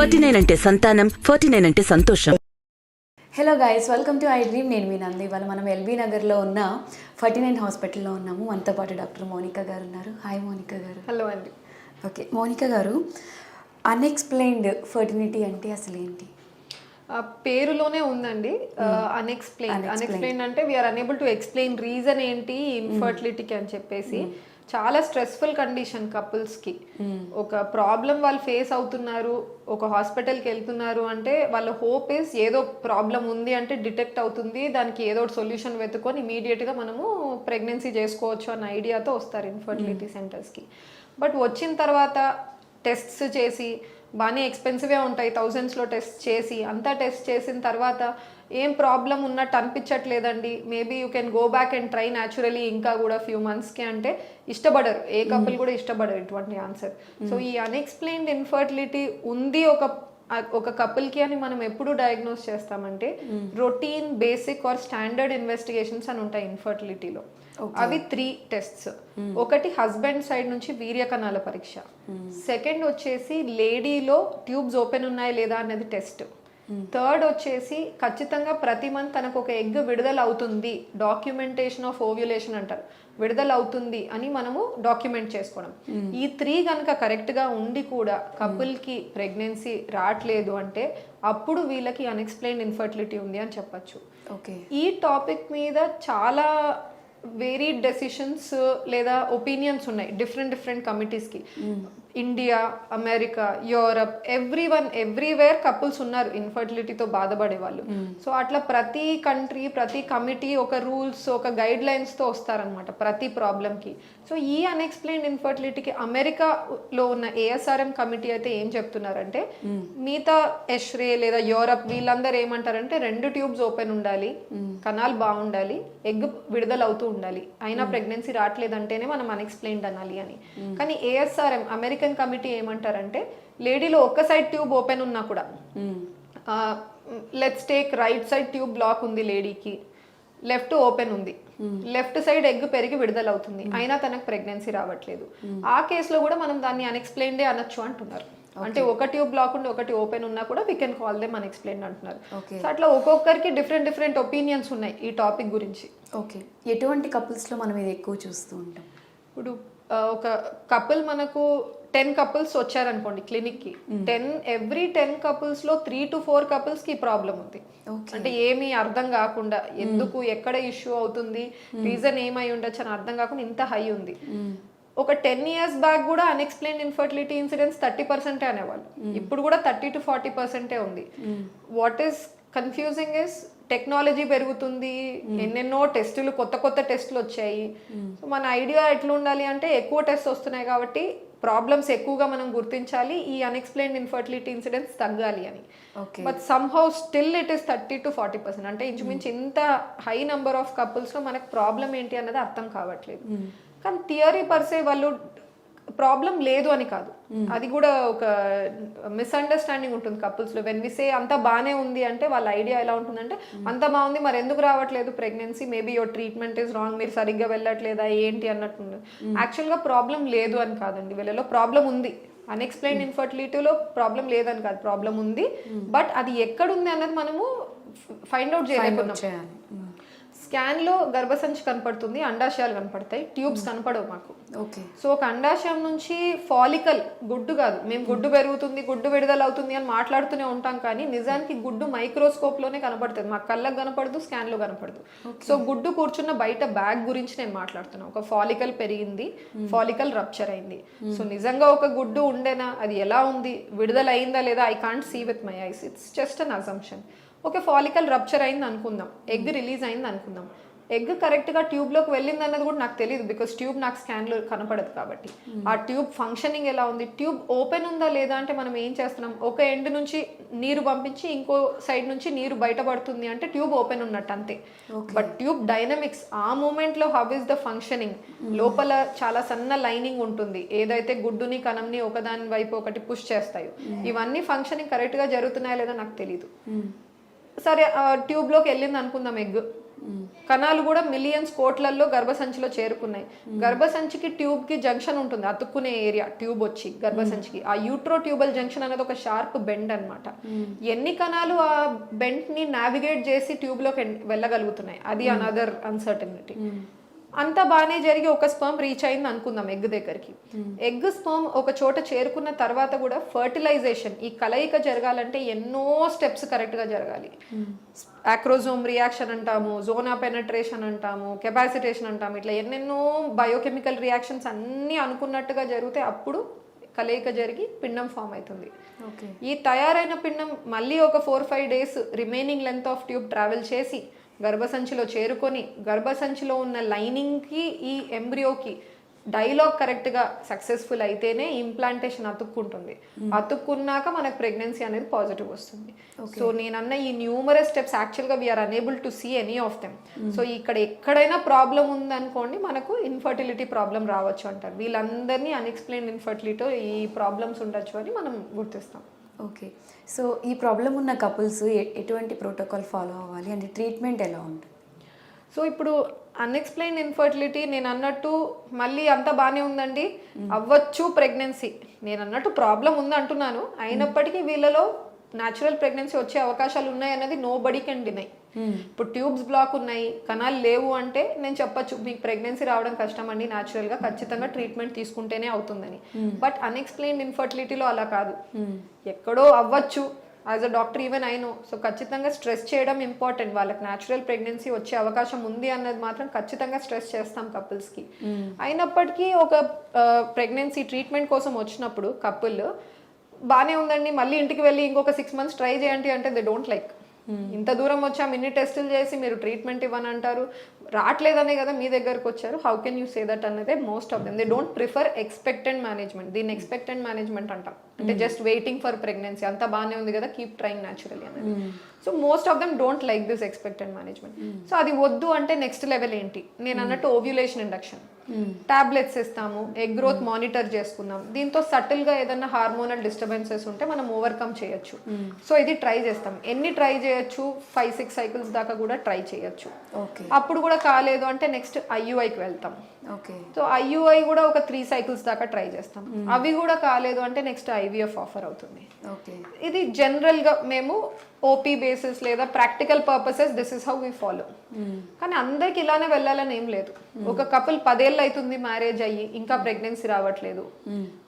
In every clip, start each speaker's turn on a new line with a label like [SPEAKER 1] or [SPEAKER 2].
[SPEAKER 1] 49 అంటే సంతానం, 49 అంటే సంతోషం.
[SPEAKER 2] Hello guys, welcome to I dream. నేను మీ నంది. ఇవాళ మనం ఎల్బీ నగర్లో ఉన్న 49 హాస్పిటల్లో ఉన్నాము. మనతో పాటు డాక్టర్ మోనికా గారు ఉన్నారు. హాయ్ మోనికా గారు.
[SPEAKER 3] హలో అండి.
[SPEAKER 2] ఓకే మోనికా గారు, అన్ఎక్స్ప్లెయిన్డ్ ఫర్టిలిటీ అంటే అసలు ఏంటి?
[SPEAKER 3] పేరులోనే ఉందండి అన్ఎక్స్ప్లెయిన్ అంటే we are unable to explain reason ఏంటి ఇన్ఫర్టిలిటీకి అని చెప్పేసి. చాలా స్ట్రెస్ఫుల్ కండిషన్ కపుల్స్కి. ఒక ప్రాబ్లం వాళ్ళు ఫేస్ అవుతున్నారు, ఒక హాస్పిటల్కి వెళ్తున్నారు అంటే వాళ్ళ హోప్ ఇస్ ఏదో ప్రాబ్లం ఉంది అంటే డిటెక్ట్ అవుతుంది, దానికి ఏదో సొల్యూషన్ వెతుకొని ఇమీడియట్గా మనము ప్రెగ్నెన్సీ చేసుకోవచ్చు అన్న ఐడియాతో వస్తారు ఇన్ఫర్టిలిటీ సెంటర్స్కి. బట్ వచ్చిన తర్వాత టెస్ట్స్ చేసి, బాగానే ఎక్స్పెన్సివే ఉంటాయి, థౌజండ్స్లో టెస్ట్ చేసి, అంతా టెస్ట్ చేసిన తర్వాత ఏం ప్రాబ్లం ఉన్నట్టు అనిపించట్లేదండి, maybe you can go back and try naturally ఇంకా కూడా ఫ్యూ మంత్స్కి అంటే ఇష్టపడరు. ఏ కపుల్ కూడా ఇష్టపడరు ఇటువంటి ఆన్సర్. సో ఈ అన్ఎక్స్ప్లెయిన్డ్ ఇన్ఫర్టిలిటీ ఉంది ఒక కపుల్కి అని మనం ఎప్పుడు డయాగ్నోస్ చేస్తామంటే routine, basic or standard investigations అని ఉంటాయి ఇన్ఫర్టిలిటీలో. అవి 3 టెస్ట్స్. ఒకటి హస్బెండ్ సైడ్ నుంచి వీర్య కణాల పరీక్ష, సెకండ్ వచ్చేసి లేడీలో ట్యూబ్స్ ఓపెన్ ఉన్నాయా లేదా అనేది టెస్ట్, థర్డ్ వచ్చేసి ఖచ్చితంగా ప్రతి మంత్ తనకు ఒక ఎగ్ విడుదల అవుతుంది, డాక్యుమెంటేషన్ ఆఫ్ ఓవ్యులేషన్ అంటారు, విడుదల అవుతుంది అని మనము డాక్యుమెంట్ చేసుకోవడం. ఈ 3 కనుక కరెక్ట్గా ఉండి కూడా కపుల్కి ప్రెగ్నెన్సీ రావట్లేదు అంటే అప్పుడు వీళ్ళకి అన్ఎక్స్ప్లెయిన్డ్ ఇన్ఫర్టిలిటీ ఉంది అని చెప్పచ్చు.
[SPEAKER 2] ఓకే, ఈ
[SPEAKER 3] టాపిక్ మీద చాలా వేరీడ్ డెసిషన్స్ లేదా ఒపీనియన్స్ ఉన్నాయి డిఫరెంట్ కమిటీస్కి. India, America, Europe, everywhere couples ఉన్నారు ఇన్ఫర్టిలిటీతో బాధపడే వాళ్ళు. సో అట్లా ప్రతి కంట్రీ, ప్రతి కమిటీ ఒక రూల్స్, ఒక గైడ్ లైన్స్తో వస్తారనమాట ప్రతి ప్రాబ్లంకి. సో ఈ అన్ఎక్స్ప్లెయిన్డ్ ఇన్ఫర్టిలిటీకి అమెరికాలో ఉన్న ఏఎస్ఆర్ఎం కమిటీ అయితే ఏం చెప్తున్నారంటే, మిగతా ఎష్రే లేదా యూరప్ వీళ్ళందరూ ఏమంటారంటే 2 ట్యూబ్స్ ఓపెన్ ఉండాలి, కణాలు బాగుండాలి, ఎగ్ విడుదల అవుతూ ఉండాలి, అయినా ప్రెగ్నెన్సీ రావట్లేదంటేనే మనం అన్ఎక్స్ప్లెయిన్డ్ అనాలి అని. కానీ ఏఎస్ఆర్ఎం అమెరికన్ కమిటీ ఏమంటారంటే, లేడీలో ఒక్క సైడ్ ట్యూబ్ ఓపెన్ ఉన్నా కూడా, let's take right side tube block ఉంది లేడీకి, లెఫ్ట్ ఓపెన్ ఉంది, లెఫ్ట్ సైడ్ ఎగ్ పెరిగి విడుదల అవుతుంది, అయినా తనకు ప్రెగ్నెన్సీ రావట్లేదు, ఆ కేసులో కూడా మనం దాన్ని అన్ఎక్స్ప్లెయిన్డే అనొచ్చు అంటున్నారు. అంటే ఒక ట్యూబ్ బ్లాక్ ఉండి ఒకటి ఓపెన్ ఉన్నా కూడా we can call them unexplained అంటున్నారు. సో అట్లా ఒక్కొక్కరికి డిఫరెంట్ ఒపీనియన్స్ ఉన్నాయి ఈ టాపిక్ గురించి.
[SPEAKER 2] ఓకే, ఎటువంటి కపుల్స్లో మనం ఇది ఎక్కువ చూస్తూ ఉంటాం?
[SPEAKER 3] ఇప్పుడు ఒక కపుల్ మనకు 10 కపుల్స్ వచ్చారనుకోండి క్లినిక్కి, ఎవ్రీ 10 కపుల్స్లో 3 to 4 కపుల్స్కి ఈ ప్రాబ్లం ఉంది. అంటే ఏమీ అర్థం కాకుండా, ఎందుకు ఎక్కడ ఇష్యూ అవుతుంది, రీజన్ ఏమై ఉండొచ్చు అని అర్థం కాకుండా ఇంత హై ఉంది. ఒక 10 years బ్యాక్ కూడా అన్ఎక్స్ప్లెయిన్డ్ ఇన్ఫర్టిలిటీ ఇన్సిడెంట్స్ 30% అనేవాళ్ళు, ఇప్పుడు కూడా 30 to 40% ఉంది. What is confusing is technology పెరుగుతుంది, ఎన్నెన్నో టెస్టులు, కొత్త టెస్టులు వచ్చాయి. సో మన ఐడియా ఎట్లా ఉండాలి అంటే ఎక్కువ టెస్ట్ వస్తున్నాయి కాబట్టి ప్రాబ్లమ్స్ ఎక్కువగా మనం గుర్తించాలి, ఈ అన్ఎక్స్ప్లెయిన్డ్ ఇన్ఫర్టిలిటీ ఇన్సిడెంట్స్ తగ్గాలి అని. But somehow still it is 30 to 40%. అంటే ఇంచుమించు ఇంత హై నెంబర్ ఆఫ్ కపుల్స్లో మనకు ప్రాబ్లం ఏంటి అన్నది అర్థం కావట్లేదు. కానీ థియరీ పర్సే వాళ్ళు ప్రాబ్లం లేదు అని కాదు, అది కూడా ఒక మిస్అండర్స్టాండింగ్ ఉంటుంది కపుల్స్లో. వెన్ వి సే అంతా బాగానే ఉంది అంటే వాళ్ళ ఐడియా ఎలా ఉంటుందంటే, అంత బాగుంది మరి ఎందుకు రావట్లేదు pregnancy, maybe your treatment is wrong, మీరు సరిగ్గా వెళ్ళట్లేదా ఏంటి అన్నట్టు. యాక్చువల్గా ప్రాబ్లం లేదు అని కాదండి, వీళ్ళలో ప్రాబ్లం ఉంది. అన్ఎక్స్ప్లెయిన్డ్ ఇన్ఫర్టిలిటీలో ప్రాబ్లం లేదని కాదు, ప్రాబ్లం ఉంది. బట్ అది ఎక్కడుంది అన్నది మనము ఫైండ్ అవుట్ చేయలేకపోతున్నాం. స్కాన్లో గర్భసంచి కనపడుతుంది, అండాశయాలు కనపడతాయి, ట్యూబ్స్ కనపడవు మాకు. సో ఒక అండాశయం నుంచి ఫాలికల్, గుడ్డు కాదు, మేము గుడ్డు పెరుగుతుంది, గుడ్డు విడుదల అవుతుంది అని మాట్లాడుతూనే ఉంటాం, కానీ నిజానికి గుడ్డు మైక్రోస్కోప్లోనే కనపడుతుంది, మాకు కళ్ళకు కనపడదు, స్కాన్లో కనపడదు. సో గుడ్డు కూర్చున్న బయట బ్యాగ్ గురించి నేను మాట్లాడుతున్నాను. ఒక ఫాలికల్ పెరిగింది, ఫాలికల్ రప్చర్ అయింది. సో నిజంగా ఒక గుడ్డు ఉండేనా, అది ఎలా ఉంది, విడుదల అయిందా లేదా, I can't see with my eyes, it's just an assumption. Okay, follicle rupture అయింది అనుకుందాం, ఎగ్ రిలీజ్ అయింది అనుకుందాం, ఎగ్ కరెక్ట్గా ట్యూబ్లోకి వెళ్ళింది అన్నది కూడా నాకు తెలియదు, బికాస్ ట్యూబ్ నాకు స్కాన్లో కనపడదు కాబట్టి. ఆ ట్యూబ్ ఫంక్షనింగ్ ఎలా ఉంది, ట్యూబ్ ఓపెన్ ఉందా లేదా అంటే మనం ఏం చేస్తున్నాం, ఒక ఎండ్ నుంచి నీరు పంపించి ఇంకో సైడ్ నుంచి నీరు బయటపడుతుంది అంటే ట్యూబ్ ఓపెన్ ఉన్నట్టు అంతే. బట్ ట్యూబ్ డైనమిక్స్, ఆ మూమెంట్లో హౌ ఇస్ ద ఫంక్షనింగ్, లోపల చాలా సన్న లైనింగ్ ఉంటుంది, ఏదైతే గుడ్డుని కణంని ఒకదాని వైపు ఒకటి పుష్ చేస్తాయో, ఇవన్నీ ఫంక్షనింగ్ కరెక్ట్గా జరుగుతున్నాయా లేదా నాకు తెలీదు. సరే ట్యూబ్లోకి వెళ్ళింది అనుకుందాం ఎగ్, కణాలు కూడా మిలియన్స్ కోట్లల్లో గర్భసంచిలో చేరుకున్నాయి. గర్భసంచికి ట్యూబ్ కి జంక్షన్ ఉంటుంది, అతుక్కునే ఏరియా ట్యూబ్ వచ్చి గర్భసంచికి. ఆ యూట్రో ట్యూబల్ జంక్షన్ అనేది ఒక షార్ప్ బెండ్ అన్నమాట. ఎన్ని కణాలు ఆ బెండ్ ని నావిగేట్ చేసి ట్యూబ్ లోకి వెళ్ళగలుగుతున్నాయి, అది అనదర్ అన్సర్టనిటీ. అంతా బాగానే జరిగి ఒక స్పర్మ్ రీచ్ అయింది అనుకుందాం ఎగ్ దగ్గరికి. ఎగ్ స్పర్మ్ ఒక చోట చేరుకున్న తర్వాత కూడా ఫర్టిలైజేషన్, ఈ కలయిక జరగాలంటే ఎన్నో స్టెప్స్ కరెక్ట్ గా జరగాలి. ఆక్రోజోమ్ రియాక్షన్ అంటాము, జోనా పెనట్రేషన్ అంటాము, కెపాసిటేషన్ అంటాము, ఇట్లా ఎన్నెన్నో బయోకెమికల్ రియాక్షన్స్ అన్నీ అనుకున్నట్టుగా జరిగితే అప్పుడు కలయిక జరిగి పిండం ఫామ్ అవుతుంది. ఈ తయారైన పిండం మళ్ళీ ఒక 4-5 days remaining length of tube travel చేసి గర్భసంచిలో చేరుకొని, గర్భసంచిలో ఉన్న లైనింగ్కి ఈ ఎంబ్రియోకి డైలాగ్ కరెక్ట్గా సక్సెస్ఫుల్ అయితేనే ఇంప్లాంటేషన్ అతుక్కుంటుంది. అతుక్కున్నాక మనకు ప్రెగ్నెన్సీ అనేది పాజిటివ్ వస్తుంది. సో నేనన్న ఈ న్యూమరస్ స్టెప్స్ యాక్చువల్గా we are unable to see any of them. So ఇక్కడ ఎక్కడైనా ప్రాబ్లం ఉందనుకోండి మనకు ఇన్ఫర్టిలిటీ ప్రాబ్లం రావచ్చు అంటారు. వీళ్ళందరినీ అన్ఎక్స్ప్లెయిన్డ్ ఇన్ఫర్టిలిటీ ఈ ప్రాబ్లమ్స్ ఉండొచ్చు అని మనం గుర్తిస్తాం.
[SPEAKER 2] ఓకే, సో ఈ ప్రాబ్లం ఉన్న కపుల్స్ ఎటువంటి ప్రోటోకాల్ ఫాలో అవ్వాలి అంటే ట్రీట్మెంట్ ఎలా ఉంటుంది?
[SPEAKER 3] సో ఇప్పుడు అన్ఎక్స్ప్లెయిన్ ఇన్ఫర్టిలిటీ నేను అన్నట్టు మళ్ళీ అంతా బాగానే ఉందండి, అవ్వచ్చు ప్రెగ్నెన్సీ, నేను అన్నట్టు ప్రాబ్లం ఉంది అంటున్నాను, అయినప్పటికీ వీళ్ళలో న్యాచురల్ ప్రెగ్నెన్సీ వచ్చే అవకాశాలు ఉన్నాయి అన్నది నో బడీ కెన్ డినై. ఇప్పుడు ట్యూబ్స్ బ్లాక్ ఉన్నాయి, కణాలు లేవు అంటే నేను చెప్పచ్చు మీకు ప్రెగ్నెన్సీ రావడం కష్టం అండి, న్యాచురల్గా ఖచ్చితంగా ట్రీట్మెంట్ తీసుకుంటేనే అవుతుందని. బట్ అన్ఎక్స్ప్లెయిన్డ్ ఇన్ఫర్టిలిటీలో అలా కాదు, ఎక్కడో అవ్వచ్చు. As a doctor even I know. So ఖచ్చితంగా స్ట్రెస్ చేయడం ఇంపార్టెంట్. వాళ్ళకి న్యాచురల్ ప్రెగ్నెన్సీ వచ్చే అవకాశం ఉంది అన్నది మాత్రం ఖచ్చితంగా స్ట్రెస్ చేస్తాం కపుల్స్కి. అయినప్పటికీ ఒక ప్రెగ్నెన్సీ ట్రీట్మెంట్ కోసం వచ్చినప్పుడు కపుల్ బాగానే ఉందండి, మళ్ళీ ఇంటికి వెళ్ళి ఇంకొక 6 months ట్రై చేయండి అంటే దే డోంట్ లైక్. ఇంత దూరం వచ్చాం, ఇన్ని టెస్టులు చేసి మీరు ట్రీట్మెంట్ ఇవ్వని అంటారు, రావట్లేదనే కదా మీ దగ్గరకు వచ్చారు, how can you say that అన్నదే most of them. They don't prefer expectant management. దీన్ని ఎక్స్పెక్టెంట్ మేనేజ్మెంట్ అంటాం, అంటే జస్ట్ వెయిటింగ్ ఫర్ ప్రెగ్నెన్సీ, అంతా బాగానే ఉంది కదా కీప్ ట్రైయింగ్ న్యాచురల్లీ అనేది. So most of them don't like this expectant management. So అది వద్దు అంటే నెక్స్ట్ లెవెల్ ఏంటి, నేను అన్నట్టు ఓవ్యులేషన్ ఇండక్షన్, టాబ్లెట్స్ ఇస్తాము, ఎగ్ గ్రోత్ మానిటర్ చేసుకుందాం. దీంతో సటిల్ గా ఏదైనా హార్మోనల్ డిస్టర్బెన్సెస్ ఉంటే మనం ఓవర్కమ్ చేయొచ్చు. సో ఇది ట్రై చేస్తాం. ఎన్ని ట్రై చేయొచ్చు, 5-6 cycles దాకా కూడా ట్రై చేయొచ్చు. అప్పుడు కూడా కాలేదు అంటే నెక్స్ట్ ఐయుఐకి వెళ్తాం. సో ఐయుఐ కూడా ఒక 3 cycles దాకా ట్రై చేస్తాం. అవి కూడా కాలేదు అంటే నెక్స్ట్ ఐవీఎఫ్ ఆఫర్ అవుతుంది. ఇది జనరల్ గా మేము ఓపీ బేసిస్ లేదా practical purposes this is how we follow. కానీ అందరికి ఇలానే వెళ్ళాలని ఏం లేదు. ఒక కపుల్ 10 ఏళ్ళు అవుతుంది మ్యారేజ్ అయ్యి ఇంకా ప్రెగ్నెన్సీ రావట్లేదు,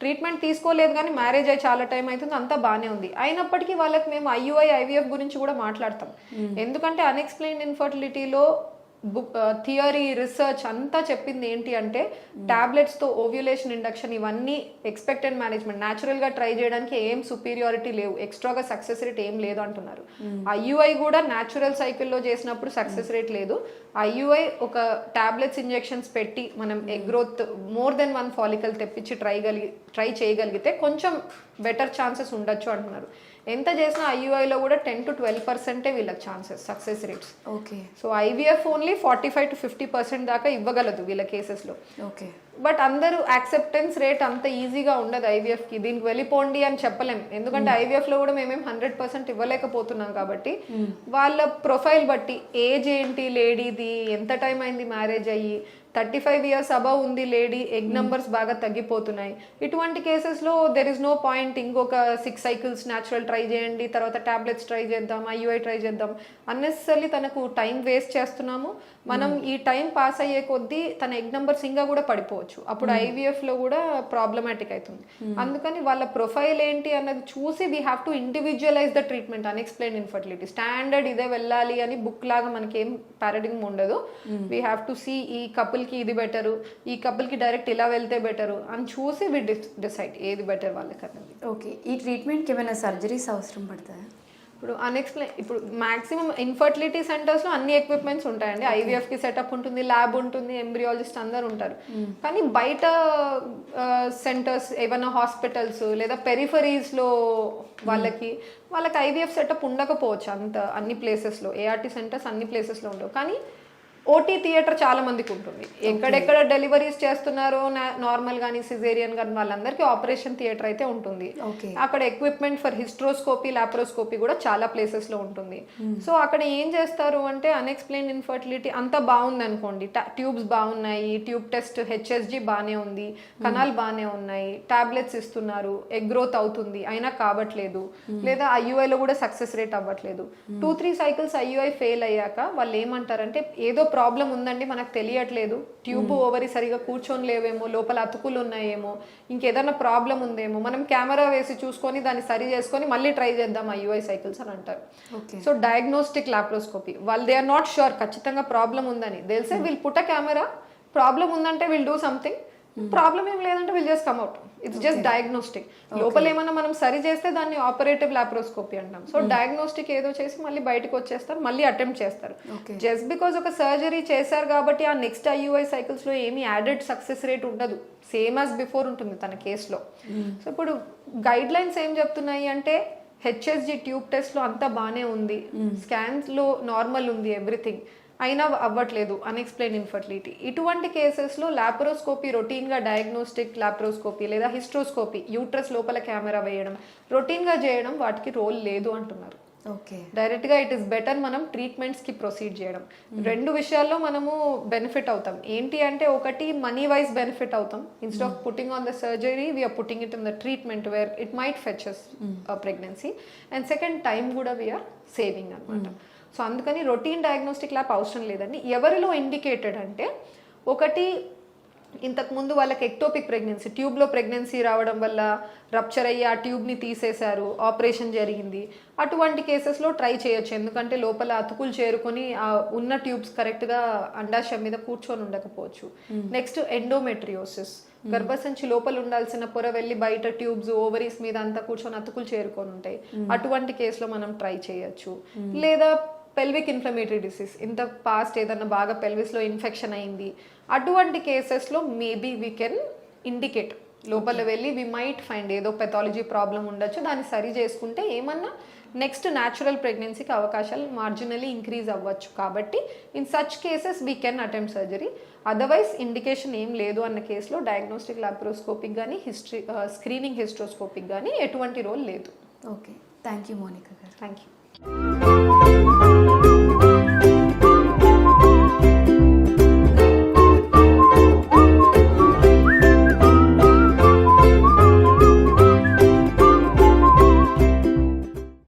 [SPEAKER 3] ట్రీట్మెంట్ తీసుకోలేదు కానీ మ్యారేజ్ అయ్యి చాలా టైం అవుతుంది, అంతా బాగానే ఉంది, అయినప్పటికీ వాళ్ళకి మేము ఐయుఐ ఐవీఎఫ్ గురించి కూడా మాట్లాడతాం. ఎందుకంటే అన్ఎక్స్ప్లెయిన్డ్ ఇన్ఫర్టిలిటీలో థియరీ రీసెర్చ్ అంతా చెప్పింది ఏంటి అంటే టాబ్లెట్స్తో ఓవ్యులేషన్ ఇండక్షన్ ఇవన్నీ ఎక్స్పెక్టెడ్ మేనేజ్మెంట్ న్యాచురల్గా ట్రై చేయడానికి ఏం సుపీరియారిటీ లేవు, ఎక్స్ట్రాగా సక్సెస్ రేట్ ఏం లేదు అంటున్నారు. ఐయుఐ కూడా న్యాచురల్ సైకిల్లో చేసినప్పుడు సక్సెస్ రేట్ లేదు. ఐయుఐ ఒక టాబ్లెట్స్ ఇంజెక్షన్స్ పెట్టి మనం egg growth more than 1 follicle తెప్పించి ట్రై చేయగలిగితే కొంచెం బెటర్ ఛాన్సెస్ ఉండొచ్చు అంటున్నారు. ఎంత చేసినా ఐయుఐలో కూడా 10 to 12% వీళ్ళకి chances success rates.
[SPEAKER 2] Okay,
[SPEAKER 3] so IVF only 45 to 50% దాకా ఇవ్వగలదు వీళ్ళ కేసెస్లో.
[SPEAKER 2] ఓకే,
[SPEAKER 3] బట్ అందరూ యాక్సెప్టెన్స్ రేట్ అంత ఈజీగా ఉండదు ఐవీఎఫ్కి. దీనికి వెళ్ళిపోండి అని చెప్పలేం, ఎందుకంటే ఐవీఎఫ్లో కూడా మేమేం 100% ఇవ్వలేకపోతున్నాం కాబట్టి వాళ్ళ ప్రొఫైల్ బట్టి ఏజ్ ఏంటి లేడీది, ఎంత టైం అయింది మ్యారేజ్ అయ్యి, 35 years అబవ్ ఉంది లేడీ, ఎగ్ నంబర్స్ బాగా తగ్గిపోతున్నాయి, ఇటువంటి కేసెస్లో దెర్ ఇస్ నో పాయింట్ ఇంకొక 6 cycles న్యాచురల్ ట్రై చేయండి, తర్వాత టాబ్లెట్స్ ట్రై చేద్దాం, ఐయుఐ ట్రై చేద్దాం, అన్నెసెసరీ తనకు టైం వేస్ట్ చేస్తున్నాము. మనం ఈ టైం పాస్ అయ్యే కొద్దీ తన ఎగ్ నంబర్స్ ఇంకా కూడా పడిపోవచ్చు, అప్పుడు ఐవీఎఫ్లో కూడా ప్రాబ్లమాటిక్ అవుతుంది. అందుకని వాళ్ళ ప్రొఫైల్ ఏంటి అన్నది చూసి we have to individualise the treatment. Unexplained infertility standard ఇదే వెళ్ళాలి అని బుక్ లాగా మనకి ఏం పారాడిగ్మ్ ఉండదు. వీ హ్యావ్ టు సీ ఈ కపుల్కి ఇది బెటరు, ఈ కపుల్కి డైరెక్ట్ ఇలా వెళ్తే బెటరు అని చూసి వి డిసైడ్ ఏది బెటర్ వాళ్ళకి అన్నది.
[SPEAKER 2] ఓకే, ఈ ట్రీట్మెంట్కి ఏమైనా సర్జరీస్ అవసరం పడతాయా?
[SPEAKER 3] ఇప్పుడు మాక్సిమం ఇన్ఫర్టిలిటీ సెంటర్స్లో అన్ని ఎక్విప్మెంట్స్ ఉంటాయండి. ఐవీఎఫ్కి సెటప్ ఉంటుంది, ల్యాబ్ ఉంటుంది, ఎంబ్రియాలజిస్ట్ అందరు ఉంటారు. కానీ బయట సెంటర్స్ ఏమైనా హాస్పిటల్స్ లేదా పెరిఫరీస్లో వాళ్ళకి ఐవీఎఫ్ సెటప్ ఉండకపోవచ్చు అంత అన్ని ప్లేసెస్లో. ఏఆర్టీ సెంటర్స్ అన్ని ప్లేసెస్లో ఉండవు, కానీ ఓటీ థియేటర్ చాలా మందికి ఉంటుంది. ఎక్కడెక్కడ డెలివరీస్ చేస్తున్నారో నార్మల్ కానీ సిజేరియన్ కానీ వాళ్ళందరికీ ఆపరేషన్ థియేటర్ అయితే ఉంటుంది. అక్కడ ఎక్విప్మెంట్ ఫర్ హిస్ట్రోస్కోపీ లాప్రోస్కోపీ కూడా చాలా ప్లేసెస్ లో ఉంటుంది. సో అక్కడ ఏం చేస్తారు అంటే అన్ఎక్స్ప్లెయిన్ ఇన్ఫర్టిలిటీ అంతా బాగుంది అనుకోండి, ట్యూబ్స్ బాగున్నాయి, ట్యూబ్ టెస్ట్ హెచ్ఎస్జి బాగానే ఉంది, కణాలు బాగానే ఉన్నాయి, టాబ్లెట్స్ ఇస్తున్నారు, ఎగ్ గ్రోత్ అవుతుంది, అయినా కావట్లేదు, లేదా ఐయుఐలో కూడా సక్సెస్ రేట్ అవ్వట్లేదు. 2-3 సైకిల్స్ ఐయుఐ ఫెయిల్ అయ్యాక వాళ్ళు ఏమంటారంటే ఏదో ప్రాబ్లం ఉందండి, మనకు తెలియట్లేదు, ట్యూబ్ ఓవరీ సరిగా కూర్చొని లేవేమో, లోపల అతుకులు ఉన్నాయేమో, ఇంకేదైనా ప్రాబ్లం ఉందేమో, మనం కెమెరా వేసి చూసుకొని దాన్ని సరి చేసుకొని మళ్ళీ ట్రై చేద్దాం ఐయుఐ సైకిల్స్ అని అంటారు. సో డయాగ్నోస్టిక్ లాప్రోస్కోపీ వాళ్ళు దే ఆర్ నాట్ షూర్ ఖచ్చితంగా ప్రాబ్లం ఉందని తెలిసే we'll put a camera, problem ఉందంటే విల్ డూ సంథింగ్, ప్రాబ్లం ఏం లేదంటే will just come out. It's just diagnostic. లోపల ఏమన్నా మనం సరి చేస్తే దాన్ని ఆపరేటివ్ లాప్రోస్కోపీ అంటాం. సో డయాగ్నోస్టిక్ ఏదో చేసి మళ్ళీ బయటకు వచ్చేస్తారు, మళ్ళీ అటెంప్ట్ చేస్తారు. జస్ట్ బికాజ్ ఒక సర్జరీ చేశారు కాబట్టి ఆ నెక్స్ట్ ఐయుఐ సైకిల్స్ లో ఏమీ యాడెడ్ సక్సెస్ రేట్ ఉండదు, సేమ్ యాజ్ బిఫోర్ ఉంటుంది తన కేసులో. సో ఇప్పుడు గైడ్ లైన్స్ ఏం చెప్తున్నాయి అంటే హెచ్ఎస్జి ట్యూబ్ టెస్ట్ లో అంతా బాగానే ఉంది, స్కాన్స్ లో నార్మల్ ఉంది ఎవ్రీథింగ్, అయినా అవ్వట్లేదు, అన్ఎక్స్ప్లెయిన్ ఇన్ఫర్టిలిటీ. ఇటువంటి కేసెస్లో లాప్రోస్కోపీ రొటీన్గా డయాగ్నోస్టిక్ లాప్రోస్కోపీ లేదా హిస్ట్రోస్కోపీ యూట్రస్ లోపల కెమెరా వేయడం రొటీన్గా చేయడం వాటికి రోల్ లేదు అంటున్నారు. డైరెక్ట్గా ఇట్ ఈస్ బెటర్ మనం ట్రీట్మెంట్స్కి ప్రొసీడ్ చేయడం. 2 విషయాల్లో మనము బెనిఫిట్ అవుతాం. ఏంటి అంటే ఒకటి మనీ వైజ్ బెనిఫిట్ అవుతాం, instead of putting on the surgery we are putting it in the treatment where it might fetches pregnancy. And second time కూడా వీఆర్ సేవింగ్ అనమాట. సో అందుకని రొటీన్ డయాగ్నోస్టిక్ ల్యాబ్ అవసరం లేదండి. ఎవరిలో ఇండికేటెడ్ అంటే ఒకటి ఇంతకుముందు వాళ్ళకి ఎక్టోపిక్ ప్రెగ్నెన్సీ, ట్యూబ్లో ప్రెగ్నెన్సీ రావడం వల్ల రప్చర్ అయ్యి ఆ ట్యూబ్ని తీసేశారు, ఆపరేషన్ జరిగింది, అటువంటి కేసెస్లో ట్రై చేయొచ్చు. ఎందుకంటే లోపల అతుకులు చేరుకొని ఆ ఉన్న ట్యూబ్స్ కరెక్ట్గా అండాశయం మీద కూర్చొని ఉండకపోవచ్చు. నెక్స్ట్ ఎండోమెట్రియోసిస్, గర్భసంచి లోపల ఉండాల్సిన పొర వెళ్ళి బయట ట్యూబ్స్ ఓవరీస్ మీద అంతా కూర్చొని అతుకులు చేరుకొని ఉంటాయి, అటువంటి కేసులో మనం ట్రై చేయొచ్చు. లేదా పెల్విక్ ఇన్ఫ్లమేటరీ డిసీజ్, ఇంత పాస్ట్ ఏదన్నా బాగా పెల్విస్లో ఇన్ఫెక్షన్ అయింది, అటువంటి కేసెస్లో మేబీ వీ కెన్ ఇండికేట్, లోపల వెళ్ళి వీ మైట్ ఫైండ్ ఏదో పెథాలజీ ప్రాబ్లం ఉండొచ్చు, దాన్ని సరి చేసుకుంటే ఏమన్నా నెక్స్ట్ న్యాచురల్ ప్రెగ్నెన్సీకి అవకాశాలు మార్జినలీ ఇంక్రీజ్ అవ్వచ్చు. కాబట్టి in such cases we can attempt surgery. Otherwise indication ఏం లేదు అన్న కేసులో డయాగ్నోస్టిక్ లాప్రోస్కోపిక్ కానీ స్క్రీనింగ్ హిస్ట్రోస్కోపిక్ కానీ ఎటువంటి రోల్ లేదు.
[SPEAKER 2] ఓకే, థ్యాంక్ యూ మోనికా గారు.
[SPEAKER 3] Thank you.